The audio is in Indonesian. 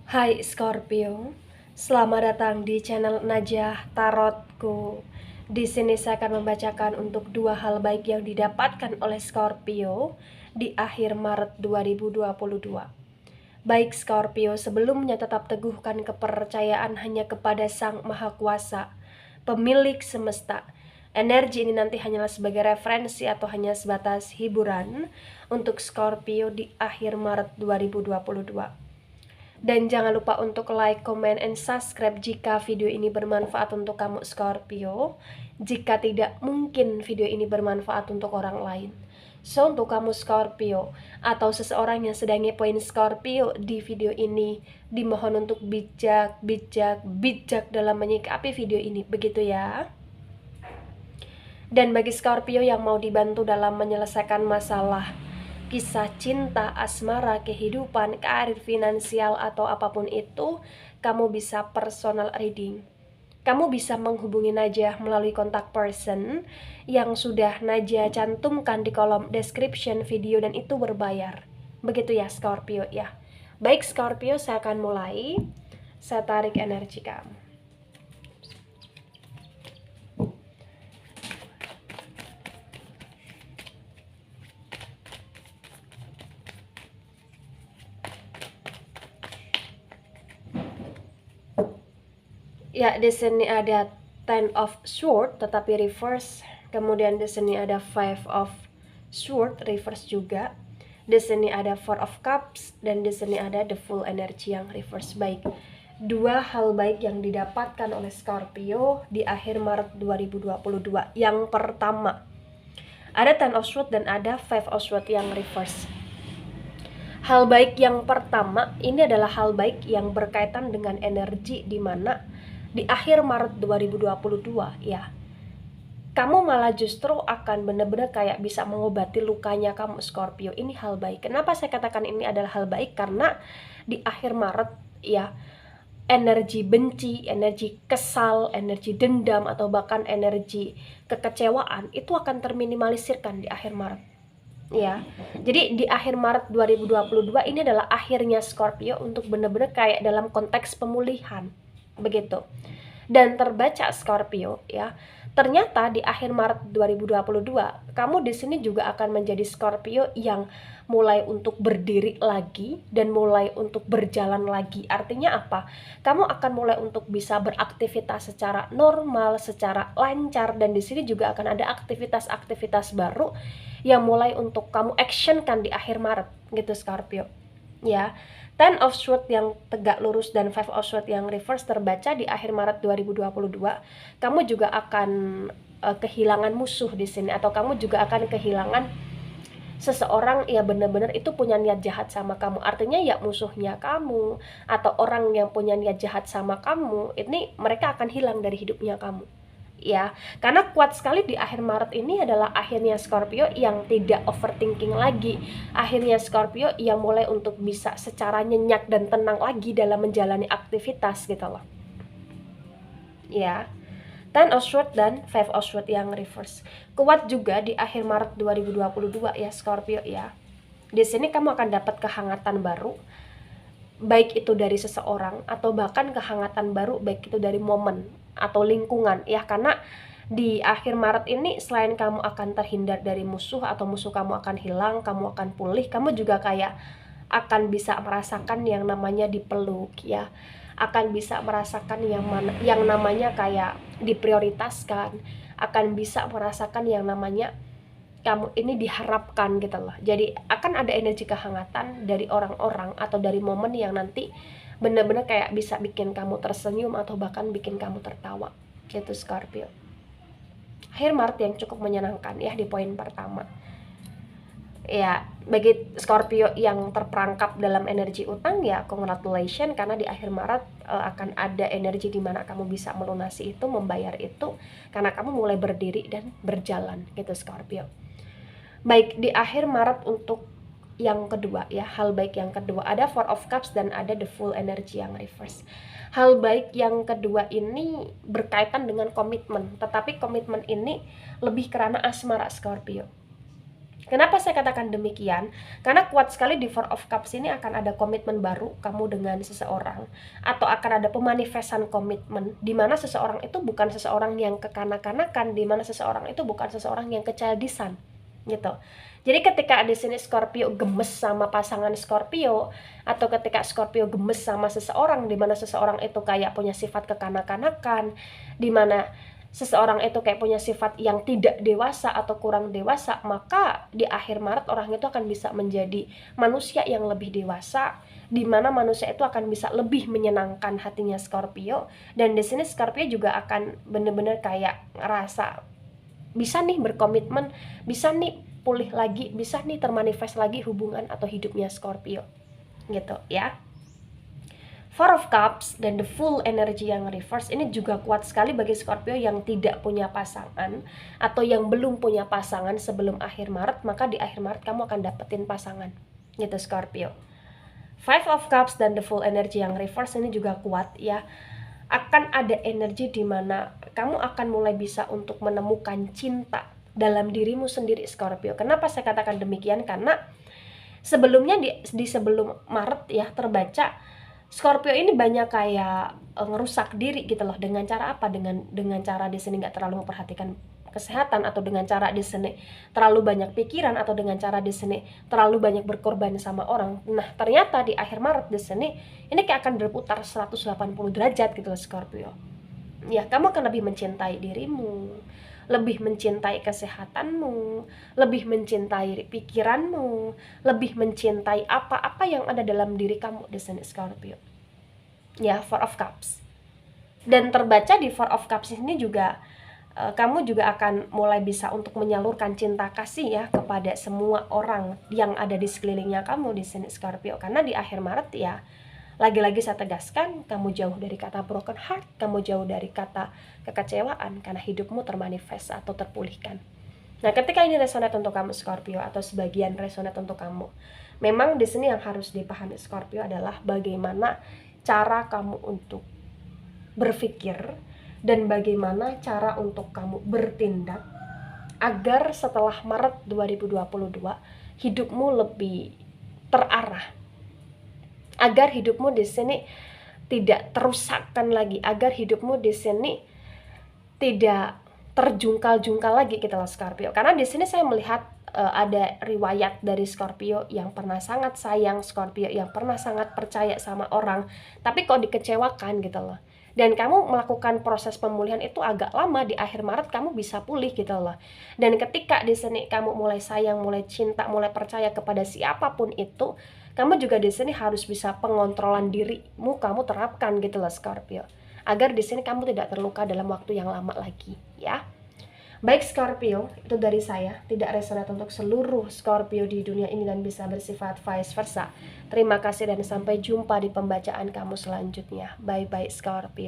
Hai Scorpio, selamat datang di channel Najah Tarotku. Di sini saya akan membacakan untuk dua hal baik yang didapatkan oleh Scorpio di akhir Maret 2022. Baik Scorpio, sebelumnya tetap teguhkan kepercayaan hanya kepada Sang Maha Kuasa, pemilik semesta. Energi ini nanti hanyalah sebagai referensi atau hanya sebatas hiburan untuk Scorpio di akhir Maret 2022. Dan jangan lupa untuk like, comment, and subscribe jika video ini bermanfaat untuk kamu Scorpio. Jika tidak, mungkin video ini bermanfaat untuk orang lain. So, untuk kamu Scorpio atau seseorang yang sedang ngepoin Scorpio di video ini, dimohon untuk bijak dalam menyikapi video ini. Begitu ya. Dan bagi Scorpio yang mau dibantu dalam menyelesaikan masalah kisah cinta, asmara, kehidupan, karir, finansial, atau apapun itu, kamu bisa personal reading. Kamu bisa menghubungi Najah melalui kontak person yang sudah Najah cantumkan di kolom description video dan itu berbayar. Begitu ya Scorpio ya. Baik Scorpio, saya akan mulai. Saya tarik energi kamu. Ya, di sini ada Ten of Swords tetapi reverse. Kemudian di sini ada Five of Swords reverse juga. Di sini ada Four of Cups dan di sini ada The Full Energy yang reverse. Baik. Dua hal baik yang didapatkan oleh Scorpio di akhir Maret 2022. Yang pertama, ada Ten of Swords dan ada Five of Swords yang reverse. Hal baik yang pertama ini adalah hal baik yang berkaitan dengan energi di mana di akhir Maret 2022 ya, kamu malah justru akan benar-benar kayak bisa mengobati lukanya kamu Scorpio. Ini hal baik. Kenapa saya katakan ini adalah hal baik? Karena di akhir Maret ya, energi benci, energi kesal, energi dendam, atau bahkan energi kekecewaan itu akan terminimalisirkan di akhir Maret ya. Jadi di akhir Maret 2022 ini adalah akhirnya Scorpio untuk benar-benar kayak dalam konteks pemulihan. Begitu. Dan terbaca Scorpio ya. Ternyata di akhir Maret 2022, kamu di sini juga akan menjadi Scorpio yang mulai untuk berdiri lagi dan mulai untuk berjalan lagi. Artinya apa? Kamu akan mulai untuk bisa beraktivitas secara normal, secara lancar, dan di sini juga akan ada aktivitas-aktivitas baru yang mulai untuk kamu actionkan di akhir Maret gitu Scorpio. Ya. Ten of Swords yang tegak lurus dan Five of Swords yang reverse terbaca di akhir Maret 2022. Kamu juga akan kehilangan musuh di sini, atau kamu juga akan kehilangan seseorang ya benar-benar itu punya niat jahat sama kamu. Artinya ya musuhnya kamu atau orang yang punya niat jahat sama kamu, ini mereka akan hilang dari hidupnya kamu. Ya, karena kuat sekali di akhir Maret ini adalah akhirnya Scorpio yang tidak overthinking lagi. Akhirnya Scorpio yang mulai untuk bisa secara nyenyak dan tenang lagi dalam menjalani aktivitas gitu loh. Ya. Ten of Swords dan Five of Swords yang reverse. Kuat juga di akhir Maret 2022 ya Scorpio ya. Di sini kamu akan dapat kehangatan baru, baik itu dari seseorang atau bahkan kehangatan baru baik itu dari momen atau lingkungan ya. Karena di akhir Maret ini selain kamu akan terhindar dari musuh atau musuh kamu akan hilang, kamu akan pulih, kamu juga kayak akan bisa merasakan yang namanya dipeluk ya, akan bisa merasakan yang namanya kayak diprioritaskan, akan bisa merasakan yang namanya kamu ini diharapkan gitu loh. Jadi akan ada energi kehangatan dari orang-orang atau dari momen yang nanti bener-bener kayak bisa bikin kamu tersenyum atau bahkan bikin kamu tertawa gitu Scorpio. Akhir Maret yang cukup menyenangkan ya di poin pertama. Ya, bagi Scorpio yang terperangkap dalam energi utang ya congratulations, karena di akhir Maret akan ada energi di mana kamu bisa melunasi itu, membayar itu karena kamu mulai berdiri dan berjalan gitu Scorpio. Baik, di akhir Maret untuk yang kedua ya, hal baik yang kedua ada Four of Cups dan ada The Full Energy yang reverse. Hal baik yang kedua ini berkaitan dengan komitmen, tetapi komitmen ini lebih karena asmara Scorpio. Kenapa saya katakan demikian? Karena kuat sekali di Four of Cups ini akan ada komitmen baru kamu dengan seseorang, atau akan ada pemanifestan komitmen di mana seseorang itu bukan seseorang yang kekanak-kanakan, di mana seseorang itu bukan seseorang yang kechildisan gitu. Jadi ketika di sini Scorpio gemes sama pasangan Scorpio, atau ketika Scorpio gemes sama seseorang di mana seseorang itu kayak punya sifat kekanak-kanakan, di mana seseorang itu kayak punya sifat yang tidak dewasa atau kurang dewasa, maka di akhir Maret orang itu akan bisa menjadi manusia yang lebih dewasa, di mana manusia itu akan bisa lebih menyenangkan hatinya Scorpio. Dan di sini Scorpio juga akan bener-bener kayak ngerasa bisa nih berkomitmen, bisa nih pulih lagi, bisa nih termanifest lagi hubungan atau hidupnya Scorpio gitu ya. Four of Cups dan the full energy yang reverse ini juga kuat sekali bagi Scorpio yang tidak punya pasangan atau yang belum punya pasangan sebelum akhir Maret. Maka di akhir Maret kamu akan dapetin pasangan gitu Scorpio. Five of Cups dan the full energy yang reverse ini juga kuat ya. Akan ada energi di mana kamu akan mulai bisa untuk menemukan cinta dalam dirimu sendiri Scorpio. Kenapa saya katakan demikian? Karena sebelumnya di sebelum Maret ya terbaca Scorpio ini banyak kayak ngerusak diri gitu loh. Dengan cara apa? Dengan cara di sini nggak terlalu memperhatikan kesehatan, atau dengan cara di sini terlalu banyak pikiran, atau dengan cara di sini terlalu banyak berkorban sama orang. Nah, ternyata di akhir Maret di sini ini kayak akan berputar 180 derajat gitu loh Scorpio. Ya, kamu akan lebih mencintai dirimu, lebih mencintai kesehatanmu, lebih mencintai pikiranmu, lebih mencintai apa-apa yang ada dalam diri kamu di sini Scorpio. Ya, Four of Cups. Dan terbaca di Four of Cups ini juga kamu juga akan mulai bisa untuk menyalurkan cinta kasih ya kepada semua orang yang ada di sekelilingnya kamu di sini Scorpio. Karena di akhir Maret ya, lagi-lagi saya tegaskan, kamu jauh dari kata broken heart, kamu jauh dari kata kekecewaan, karena hidupmu termanifest atau terpulihkan. Nah, ketika ini resonate untuk kamu Scorpio, atau sebagian resonate untuk kamu, memang di sini yang harus dipahami Scorpio adalah bagaimana cara kamu untuk berpikir dan bagaimana cara untuk kamu bertindak agar setelah Maret 2022 hidupmu lebih terarah, agar hidupmu di sini tidak terusakkan lagi, agar hidupmu di sini tidak terjungkal-jungkal lagi gitu loh Scorpio. Karena di sini saya melihat ada riwayat dari Scorpio yang pernah sangat sayang, Scorpio yang pernah sangat percaya sama orang, tapi kok dikecewakan gitu loh. Dan kamu melakukan proses pemulihan itu agak lama, di akhir Maret kamu bisa pulih gitu loh. Dan ketika di sini kamu mulai sayang, mulai cinta, mulai percaya kepada siapapun itu, kamu juga di sini harus bisa pengontrolan dirimu kamu terapkan gitu loh Scorpio. Agar di sini kamu tidak terluka dalam waktu yang lama lagi ya. Baik Scorpio, itu dari saya, tidak resonate untuk seluruh Scorpio di dunia ini dan bisa bersifat vice versa. Terima kasih dan sampai jumpa di pembacaan kamu selanjutnya. Bye bye Scorpio.